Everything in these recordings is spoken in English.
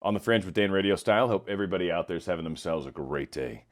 On the Fringe with Dan RadioStyle. Hope everybody out there is having themselves a great day.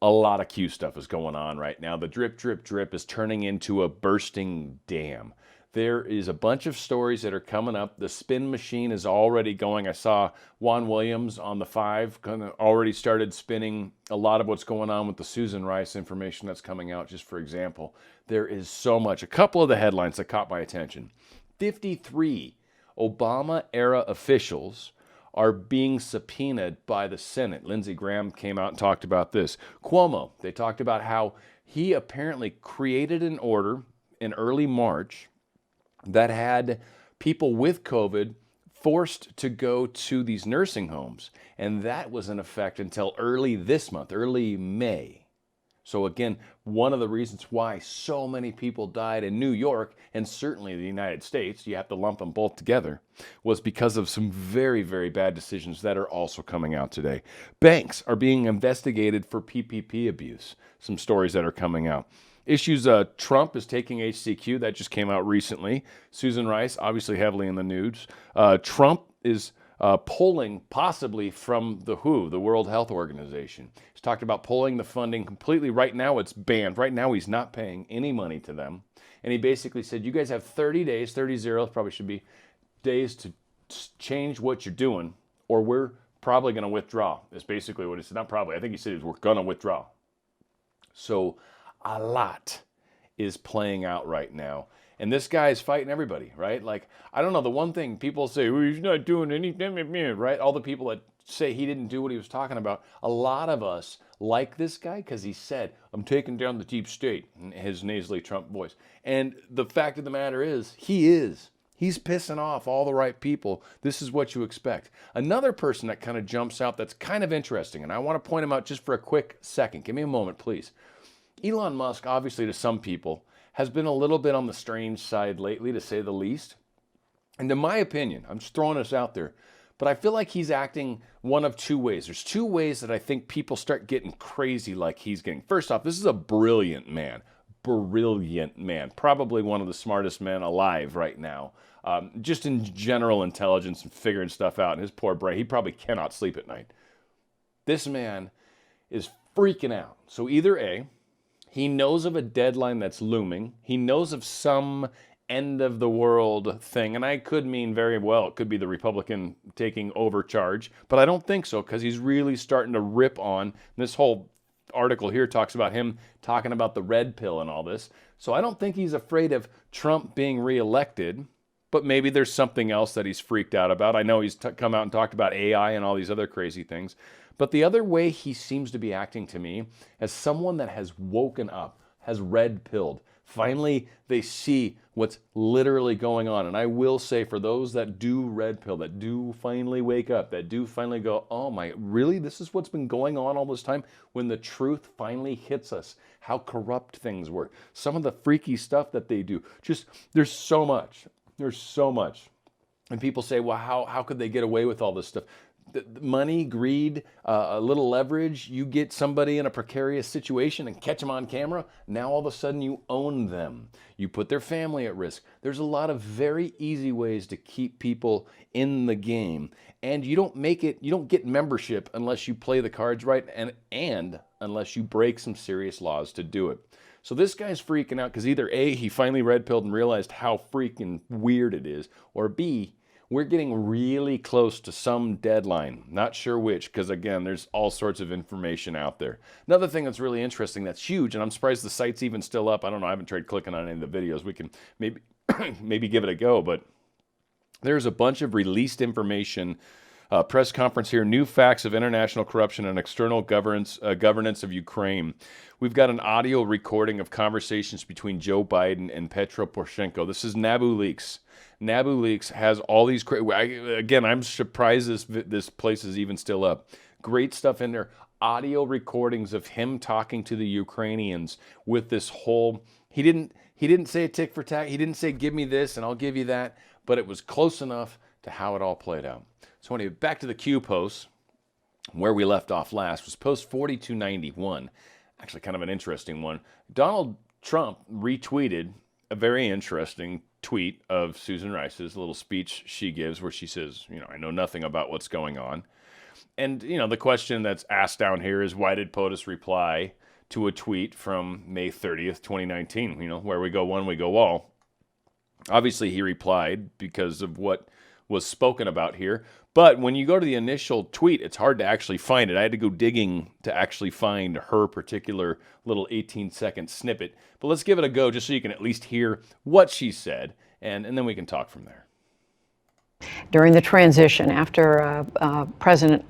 A lot of Q stuff is going on right now. The drip, drip, drip is turning into a bursting dam. There is a bunch of stories that are coming up. The spin machine is already going. I saw Juan Williams on the 5 kind of already started spinning a lot of what's going on with the Susan Rice information that's coming out, just for example. There is so much. A couple of the headlines that caught my attention. 53 Obama-era officials are being subpoenaed by the Senate. Lindsey Graham came out and talked about this. Cuomo, they talked about how he apparently created an order in early March that had people with COVID forced to go to these nursing homes. And that was in effect until early this month, early May. So again, one of the reasons why so many people died in New York, and certainly the United States, you have to lump them both together, was because of some very, very bad decisions that are also coming out today. Banks are being investigated for PPP abuse. Some stories that are coming out. Issues, Trump is taking HCQ. That just came out recently. Susan Rice, obviously heavily in the news. Trump is pulling possibly from the WHO, the World Health Organization. He's talked about pulling the funding completely. Right now it's banned. Right now he's not paying any money to them. And he basically said, you guys have 30 days, 30 probably should be days to change what you're doing, or we're probably going to withdraw. That's basically what he said. Not probably. I think he said we're going to withdraw. So a lot is playing out right now. And this guy is fighting everybody, right? Like, I don't know, the one thing people say, well, he's not doing anything, right? All the people that say he didn't do what he was talking about, a lot of us like this guy because he said, I'm taking down the deep state, in his nasally Trump voice. And the fact of the matter is, he's pissing off all the right people. This is what you expect. Another person that kind of jumps out that's kind of interesting, and I want to point him out just for a quick second. Give me a moment, please. Elon Musk, obviously to some people, has been a little bit on the strange side lately, to say the least. And in my opinion, I'm just throwing this out there, but I feel like he's acting one of two ways. There's two ways that I think people start getting crazy like he's getting. First off, this is a brilliant man. Brilliant man. Probably one of the smartest men alive right now. Just in general intelligence and figuring stuff out. And his poor brain, he probably cannot sleep at night. This man is freaking out. So either A, he knows of a deadline that's looming. He knows of some end of the world thing. And I could mean very well, it could be the Republican taking over charge. But I don't think so, because he's really starting to rip on. This whole article here talks about him talking about the red pill and all this. So I don't think he's afraid of Trump being reelected. But maybe there's something else that he's freaked out about. I know he's come out and talked about AI and all these other crazy things. But the other way he seems to be acting to me as someone that has woken up, has red-pilled. Finally, they see what's literally going on. And I will say, for those that do red pill, that do finally wake up, that do finally go, oh my, really? This is what's been going on all this time? When the truth finally hits us, how corrupt things were. Some of the freaky stuff that they do. Just, there's so much. There's so much. And people say, well, how could they get away with all this stuff? Money, greed, a little leverage, you get somebody in a precarious situation and catch them on camera, now all of a sudden you own them. You put their family at risk. There's a lot of very easy ways to keep people in the game. And you don't get membership unless you play the cards right and unless you break some serious laws to do it. So this guy's freaking out because either A, he finally red-pilled and realized how freaking weird it is, or B, we're getting really close to some deadline. Not sure which, because again, there's all sorts of information out there. Another thing that's really interesting, that's huge, and I'm surprised the site's even still up. I don't know, I haven't tried clicking on any of the videos. We can maybe maybe give it a go, but there's a bunch of released information. Press conference here, new facts of international corruption and external governance of Ukraine. We've got an audio recording of conversations between Joe Biden and Petro Poroshenko. This is Nabu Leaks. Nabu Leaks has all these again, I'm surprised this place is even still up. Great stuff in there. Audio recordings of him talking to the Ukrainians with this whole, he didn't say a tick for tack. He didn't say give me this and I'll give you that, but it was close enough to how it all played out. So anyway, back to the Q post. Where we left off last was post 4291. Actually kind of an interesting one. Donald Trump retweeted a very interesting tweet of Susan Rice's, a little speech she gives where she says, I know nothing about what's going on. And, the question that's asked down here is, why did POTUS reply to a tweet from May 30th, 2019? Where we go one, we go all. Obviously, he replied because of what was spoken about here. But when you go to the initial tweet, it's hard to actually find it. I had to go digging to actually find her particular little 18-second snippet. But let's give it a go just so you can at least hear what she said, and then we can talk from there. During the transition after President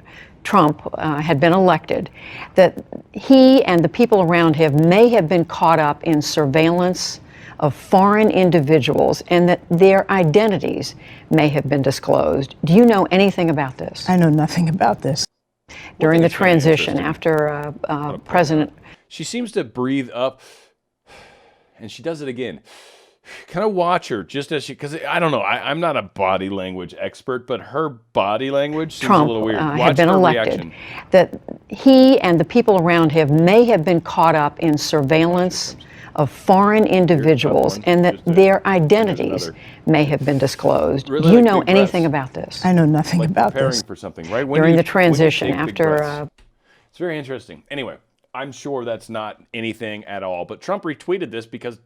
Trump had been elected, that he and the people around him may have been caught up in surveillance of foreign individuals and that their identities may have been disclosed. Do you know anything about this? I know nothing about this. During the transition after President... She seems to breathe up, and she does it again. Kind of watch her just as she, because I don't know, I'm not a body language expert, but her body language seems a little weird. Trump Watch had been her elected, reaction. that he and the people around him may have been caught up in surveillance of foreign individuals and that their identities may have been disclosed. Really, Do you like know big anything breaths. about this? I know nothing Like about preparing this. for something, right? During the transition when you take big breaths. after... It's very interesting. Anyway, I'm sure that's not anything at all, but Trump retweeted this because,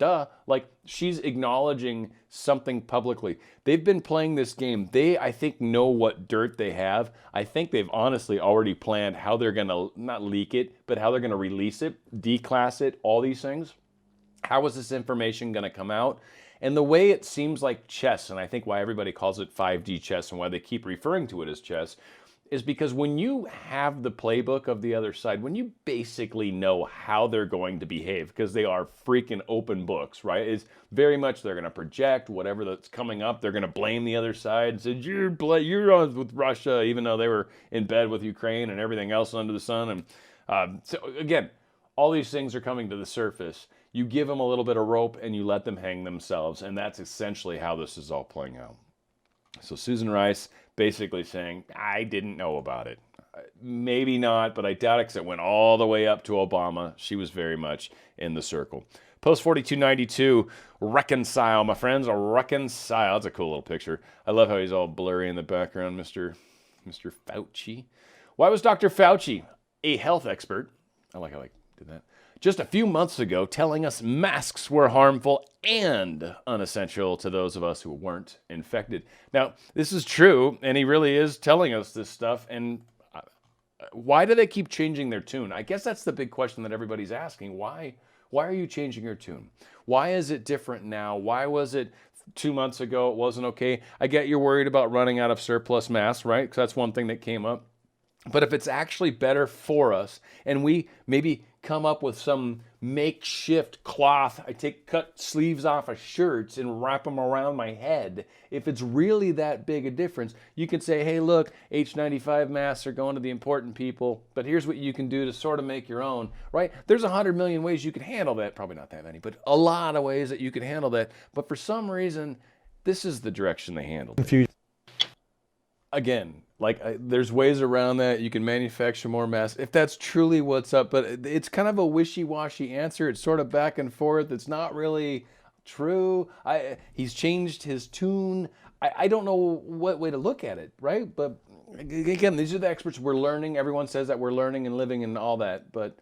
she's acknowledging something publicly. They've been playing this game. They, I think, know what dirt they have. I think they've honestly already planned how they're going to, not leak it, but how they're going to release it, declass it, all these things. How is this information going to come out? And the way it seems like chess, and I think why everybody calls it 5D chess and why they keep referring to it as chess, is because when you have the playbook of the other side, when you basically know how they're going to behave, because they are freaking open books, right? It's very much they're going to project whatever that's coming up. They're going to blame the other side and say, you're on with Russia, even though they were in bed with Ukraine and everything else under the sun. And so again, all these things are coming to the surface. You give them a little bit of rope and you let them hang themselves. And that's essentially how this is all playing out. So Susan Rice basically saying, I didn't know about it. Maybe not, but I doubt it because it went all the way up to Obama. She was very much in the circle. Post 4292, reconcile, my friends, reconcile. That's a cool little picture. I love how he's all blurry in the background, Mr. Fauci. Why was Dr. Fauci, a health expert, I like how I did that, just a few months ago telling us masks were harmful and unessential to those of us who weren't infected? Now, this is true, and he really is telling us this stuff, and why do they keep changing their tune? I guess that's the big question that everybody's asking. Why are you changing your tune? Why is it different now? Why was it 2 months ago it wasn't okay? I get you're worried about running out of surplus masks, right? Because that's one thing that came up. But if it's actually better for us, and we maybe come up with some makeshift cloth, cut sleeves off of shirts and wrap them around my head. If it's really that big a difference, you can say, hey, look, H95 masks are going to the important people, but here's what you can do to sort of make your own, right? There's 100 million ways you could handle that. Probably not that many, but a lot of ways that you could handle that. But for some reason, this is the direction they handled it. Again, there's ways around that. You can manufacture more masks if that's truly what's up, but it's kind of a wishy-washy answer. It's sort of back and forth. It's not really true. He's changed his tune. I don't know what way to look at it, right? But again, these are the experts. We're learning. Everyone says that we're learning and living and all that, but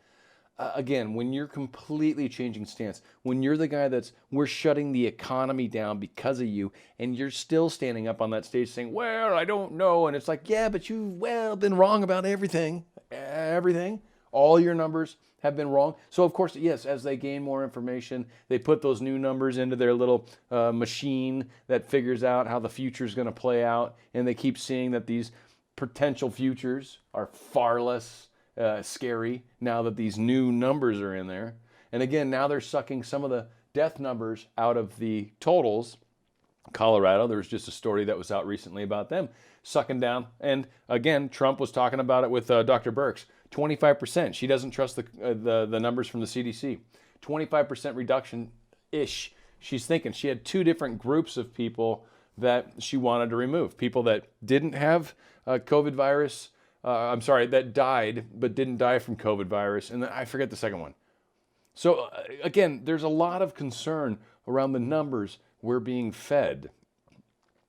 again, when you're completely changing stance, when you're the guy we're shutting the economy down because of you, and you're still standing up on that stage saying, well, I don't know. And it's like, yeah, but you've been wrong about everything. All your numbers have been wrong. So of course, yes, as they gain more information, they put those new numbers into their little machine that figures out how the future is going to play out. And they keep seeing that these potential futures are far less scary now that these new numbers are in there. And again, now they're sucking some of the death numbers out of the totals. Colorado, there was just a story that was out recently about them sucking down. And again, Trump was talking about it with Dr. Birx. 25%. She doesn't trust the numbers from the CDC. 25% reduction-ish. She's thinking she had two different groups of people that she wanted to remove. People that didn't have COVID virus, that died but didn't die from COVID virus. And then I forget the second one. So again, there's a lot of concern around the numbers we're being fed.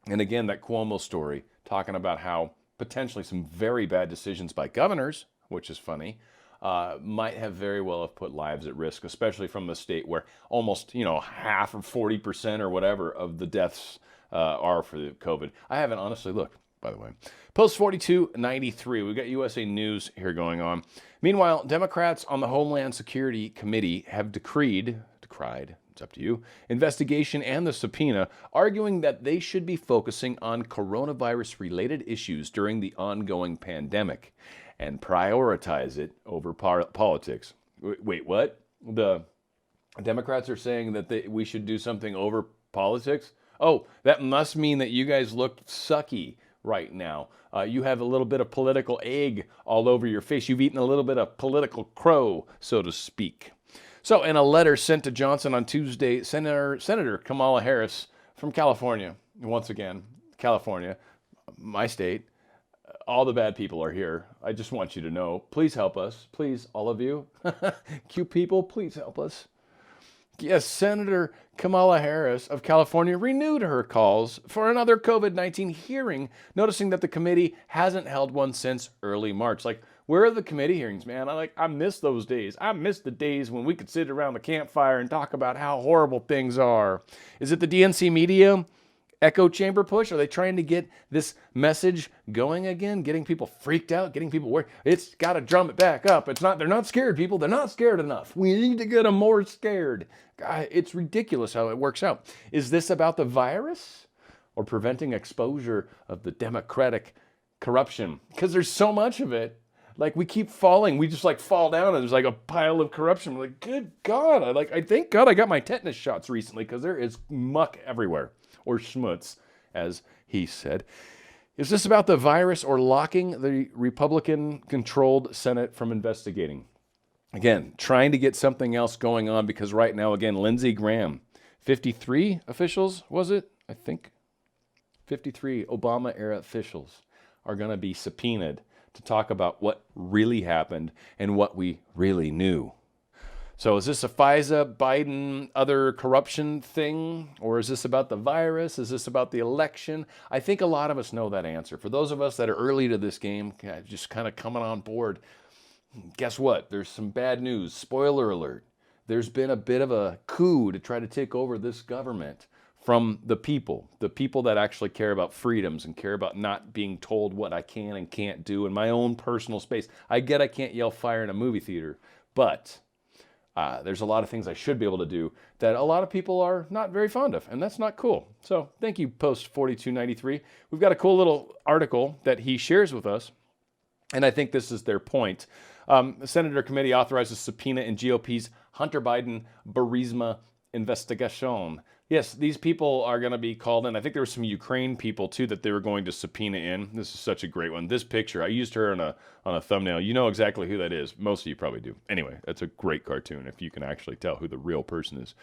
And again, that Cuomo story talking about how potentially some very bad decisions by governors, which is funny, might have very well have put lives at risk, especially from the state where almost, half or 40% or whatever of the deaths are for the COVID. I haven't honestly looked, by the way. Post 4293, we've got USA News here going on. Meanwhile, Democrats on the Homeland Security Committee have decried, it's up to you, investigation and the subpoena, arguing that they should be focusing on coronavirus-related issues during the ongoing pandemic and prioritize it over politics. Wait, what? The Democrats are saying that we should do something over politics? Oh, that must mean that you guys look sucky right now. You have a little bit of political egg all over your face. You've eaten a little bit of political crow, so to speak. So in a letter sent to Johnson on Tuesday, Senator Kamala Harris from California, once again, California, my state, all the bad people are here. I just want you to know, please help us. Please, all of you. Cute people, please help us. Yes, Senator Kamala Harris of California renewed her calls for another COVID-19 hearing, noticing that the committee hasn't held one since early March. Like, where are the committee hearings, man? I miss those days. I miss the days when we could sit around the campfire and talk about how horrible things are. Is it the DNC media echo chamber push? Are they trying to get this message going again? Getting people freaked out, getting people worried? It's got to drum it back up. They're not scared, people. They're not scared enough. We need to get them more scared. God, it's ridiculous how it works out. Is this about the virus or preventing exposure of the Democratic corruption? Because there's so much of it. Like, we keep falling. We just fall down and there's like a pile of corruption. We're like, good God. I thank God I got my tetanus shots recently because there is muck everywhere. Or schmutz, as he said. Is this about the virus or locking the Republican-controlled Senate from investigating? Again, trying to get something else going on because right now, again, Lindsey Graham, 53 officials, was it? I think 53 Obama-era officials are going to be subpoenaed to talk about what really happened and what we really knew. So is this a FISA, Biden, other corruption thing? Or is this about the virus? Is this about the election? I think a lot of us know that answer. For those of us that are early to this game, just kind of coming on board, guess what? There's some bad news. Spoiler alert. There's been a bit of a coup to try to take over this government from the people that actually care about freedoms and care about not being told what I can and can't do in my own personal space. I get I can't yell fire in a movie theater, but there's a lot of things I should be able to do that a lot of people are not very fond of, and that's not cool. So thank you, Post 4293. We've got a cool little article that he shares with us, and I think this is their point. The Senator Committee authorizes subpoena in GOP's Hunter Biden Burisma investigation. Yes, these people are going to be called in. I think there were some Ukraine people, too, that they were going to subpoena in. This is such a great one. This picture, I used her on a thumbnail. You know exactly who that is. Most of you probably do. Anyway, that's a great cartoon if you can actually tell who the real person is.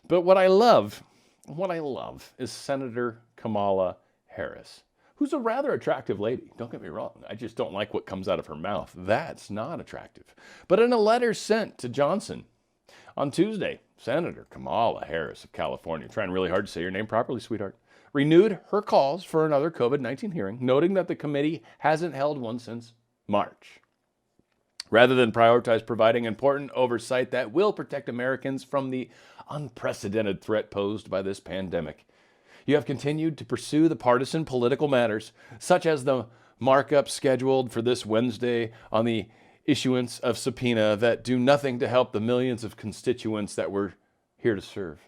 But what I love is Senator Kamala Harris, who's a rather attractive lady. Don't get me wrong. I just don't like what comes out of her mouth. That's not attractive. But in a letter sent to Johnson on Tuesday, Senator Kamala Harris of California, trying really hard to say your name properly, sweetheart, renewed her calls for another COVID-19 hearing, noting that the committee hasn't held one since March. Rather than prioritize providing important oversight that will protect Americans from the unprecedented threat posed by this pandemic, you have continued to pursue the partisan political matters, such as the markup scheduled for this Wednesday on the issuance of subpoena that do nothing to help the millions of constituents that we're here to serve.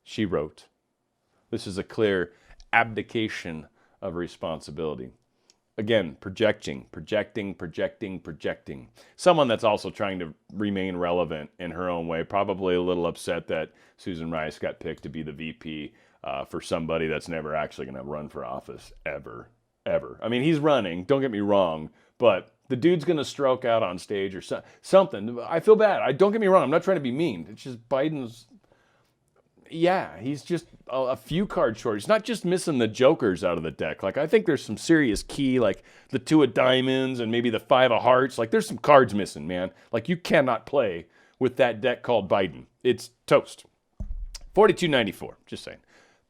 She wrote, this is a clear abdication of responsibility. Again, projecting. Someone that's also trying to remain relevant in her own way, probably a little upset that Susan Rice got picked to be the VP for somebody that's never actually going to run for office ever. I mean, he's running, don't get me wrong, but the dude's going to stroke out on stage or something. I feel bad. Don't get me wrong. I'm not trying to be mean. It's just Biden's, he's just a few cards short. He's not just missing the jokers out of the deck. I think there's some serious key, like the 2 of diamonds and maybe the 5 of hearts. There's some cards missing, man. You cannot play with that deck called Biden. It's toast. 4294, just saying.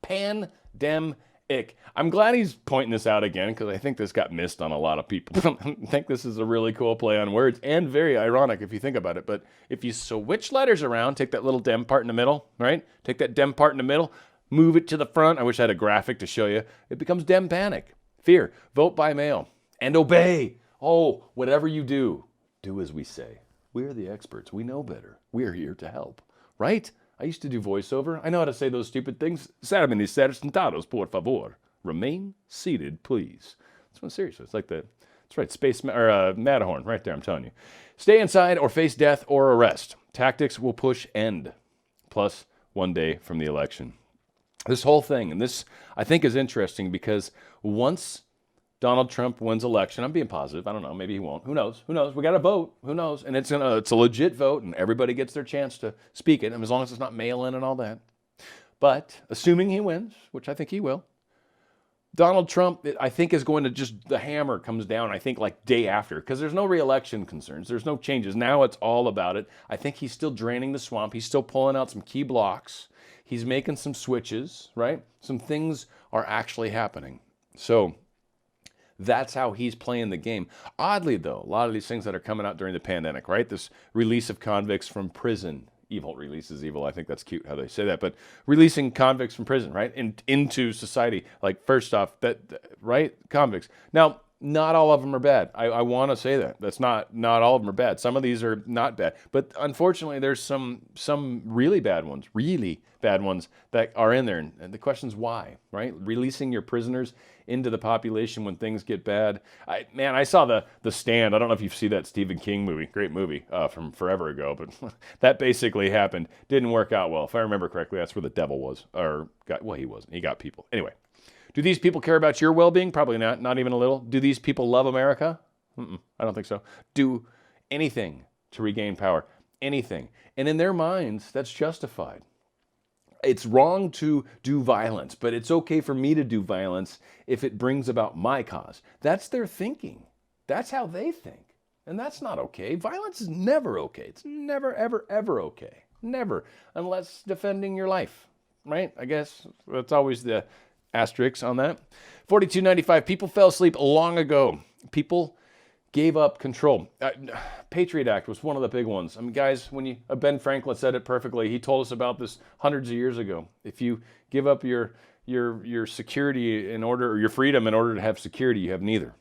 Pandemic. I'm glad he's pointing this out again because I think this got missed on a lot of people. I think this is a really cool play on words and very ironic if you think about it. But if you switch letters around, take that little dem part in the middle, right? Take that dem part in the middle, move it to the front. I wish I had a graphic to show you. It becomes dem panic. Fear. Vote by mail. And obey. Oh, whatever you do, do as we say. We're the experts. We know better. We're here to help. Right? I used to do voiceover. I know how to say those stupid things. Sentados, por favor. Remain seated, please. This one's serious. It's like the, that's right, Matterhorn, right there, I'm telling you. Stay inside or face death or arrest. Tactics will push end. Plus 1 day from the election. This whole thing, and this I think is interesting because once Donald Trump wins election, I'm being positive, I don't know, maybe he won't. Who knows? Who knows? We got to vote. Who knows? And it's a legit vote, and everybody gets their chance to speak it, and as long as it's not mail-in and all that. But assuming he wins, which I think he will, Donald Trump, I think, is going to just, the hammer comes down, I think, like day after, because there's no re-election concerns. There's no changes. Now it's all about it. I think he's still draining the swamp. He's still pulling out some key blocks. He's making some switches, right? Some things are actually happening. So that's how he's playing the game. Oddly, though, a lot of these things that are coming out during the pandemic, right? This release of convicts from prison. Evil releases evil. I think that's cute how they say that. But releasing convicts from prison, right? Into society. Like, first off, right? Convicts. Now, not all of them are bad. I want to say that. That's not all of them are bad. Some of these are not bad. But unfortunately, there's some really bad ones that are in there. And the question's why, right? Releasing your prisoners into the population when things get bad. I saw the Stand. I don't know if you've seen that Stephen King movie. Great movie from forever ago. But that basically happened. Didn't work out well. If I remember correctly, that's where the devil was. He wasn't. He got people. Anyway. Do these people care about your well-being? Probably not. Not even a little. Do these people love America? I don't think so. Do anything to regain power. Anything. And in their minds, that's justified. It's wrong to do violence, but it's okay for me to do violence if it brings about my cause. That's their thinking. That's how they think. And that's not okay. Violence is never okay. It's never, ever, ever okay. Never. Unless defending your life, right? I guess that's always the asterisk on that. 4295, people fell asleep long ago. People gave up control. Patriot Act was one of the big ones. I mean, guys, Ben Franklin said it perfectly. He told us about this hundreds of years ago. If you give up your security or your freedom in order to have security, you have neither.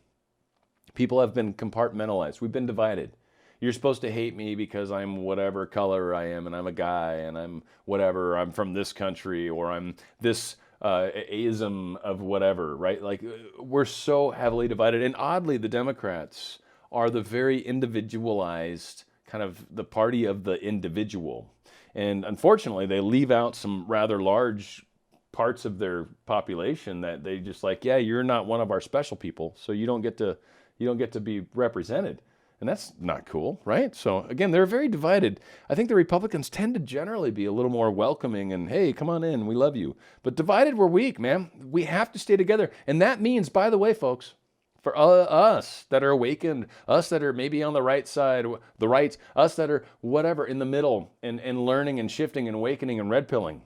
People have been compartmentalized. We've been divided. You're supposed to hate me because I'm whatever color I am, and I'm a guy, and I'm whatever, I'm from this country, or I'm this ism of whatever, right? Like, we're so heavily divided. And oddly, the Democrats are the very individualized, kind of the party of the individual. And unfortunately, they leave out some rather large parts of their population that they just like, yeah, you're not one of our special people, so you don't get to be represented. And that's not cool, right? So again, they're very divided. I think the Republicans tend to generally be a little more welcoming and, hey, come on in, we love you. But divided, we're weak, man. We have to stay together. And that means, by the way, folks, for us that are awakened, us that are maybe on the right side, the right, us that are whatever in the middle and learning and shifting and awakening and red pilling,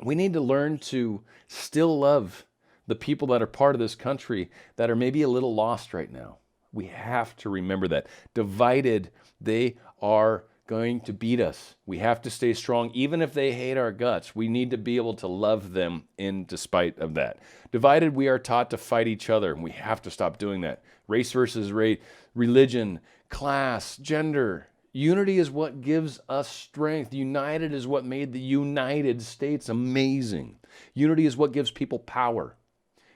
we need to learn to still love the people that are part of this country that are maybe a little lost right now. We have to remember that. Divided, they are going to beat us. We have to stay strong. Even if they hate our guts, we need to be able to love them in despite of that. Divided, we are taught to fight each other, and we have to stop doing that. Race versus race, religion, class, gender. Unity is what gives us strength. United is what made the United States amazing. Unity is what gives people power.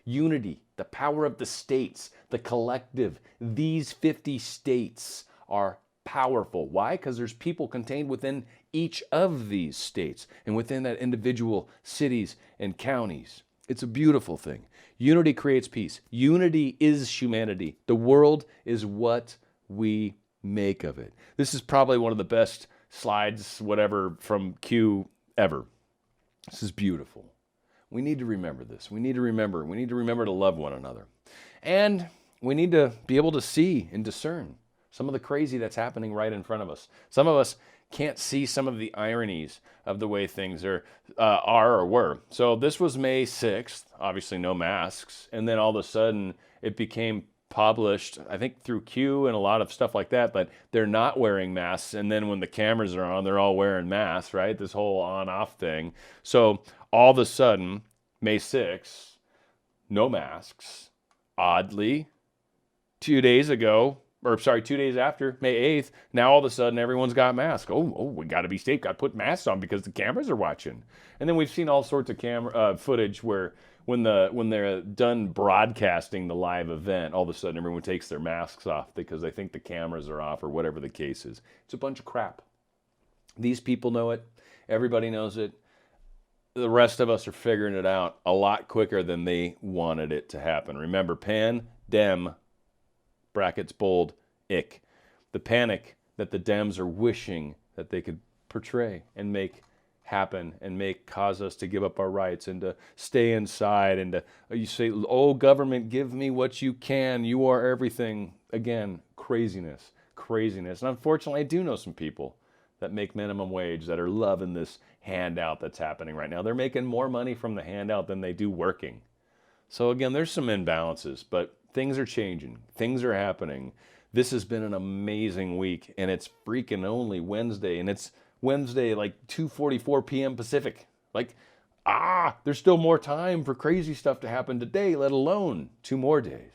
Unity, the power of the states, the collective. These 50 states are powerful. Why? Because there's people contained within each of these states and within that individual cities and counties. It's a beautiful thing. Unity creates peace. Unity is humanity. The world is what we make of it. This is probably one of the best slides, whatever, from Q ever. This is beautiful. We need to remember this. We need to remember to love one another. And we need to be able to see and discern some of the crazy that's happening right in front of us. Some of us can't see some of the ironies of the way things are or were. So this was May 6th, obviously no masks, and then all of a sudden it became published, I think through Q and a lot of stuff like that, but they're not wearing masks. And then when the cameras are on, they're all wearing masks, right? This whole on-off thing. So all of a sudden, May 6th, no masks. Oddly, 2 days ago, or sorry, 2 days after, May 8th, now all of a sudden everyone's got masks. Oh, we got to be safe, got to put masks on because the cameras are watching. And then we've seen all sorts of camera footage where when they're done broadcasting the live event, all of a sudden everyone takes their masks off because they think the cameras are off or whatever the case is. It's a bunch of crap. These people know it. Everybody knows it. The rest of us are figuring it out a lot quicker than they wanted it to happen. Remember, pan-dem, brackets bold, ick. The panic that the Dems are wishing that they could portray and make happen and cause us to give up our rights and to stay inside and to, you say, oh, government, give me what you can. You are everything. Again, craziness. And unfortunately, I do know some people that make minimum wage that are loving this handout that's happening right now. They're making more money from the handout than they do working. So again, there's some imbalances, but things are changing. Things are happening. This has been an amazing week, and it's freaking only Wednesday, and it's Wednesday, like 2:44 p.m. Pacific. Like, there's still more time for crazy stuff to happen today, let alone 2 more days.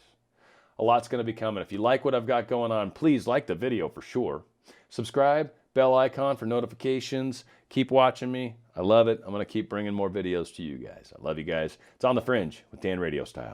A lot's going to be coming. If you like what I've got going on, please like the video for sure. Subscribe, bell icon for notifications. Keep watching me. I love it. I'm going to keep bringing more videos to you guys. I love you guys. It's on the Fringe with Dan RadioStyle.